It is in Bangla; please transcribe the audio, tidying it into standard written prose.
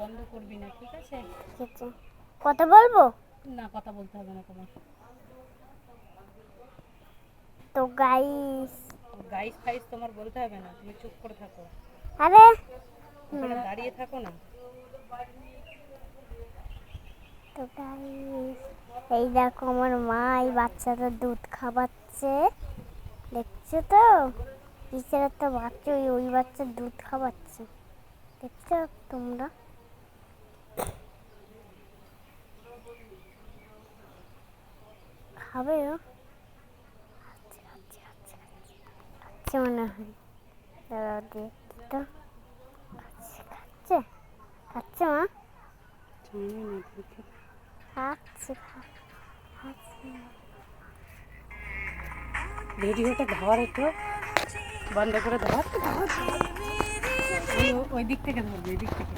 বন্ধ করবি না, ঠিক আছে? ঠিক আছে, কথা বলবো না, কথা বলতে হবে না তোমার। তো গাইস। গাইস ফাইস তোমার বলতে হবে না, তুমি চুপ করে থাকো। আরে ওখানে না, দাঁড়িয়ে থাকো না। তো গাইস এই দেখো আমার মা এই বাচ্চাটা দুধ খাওয়াচ্ছে, দেখছো তো? কিসের একটা বাচ্চা, ওই বাচ্চা দুধ খাওয়াচ্ছে, দেখছো তোমরা? খাবে ও? আচ্ছা আচ্ছা আচ্ছা আচ্ছা মনে হয়, দাঁড়াও দেখি তো। খাচ্ছে খাচ্ছে খাচ্ছে মা, জানি না, দেখে। খাচ্ছে খাচ্ছে। ভিডিওটা ধর একটু, বন্ধ করে ধর। ওই দিক থেকে ধরবে, ওই দিক থেকে।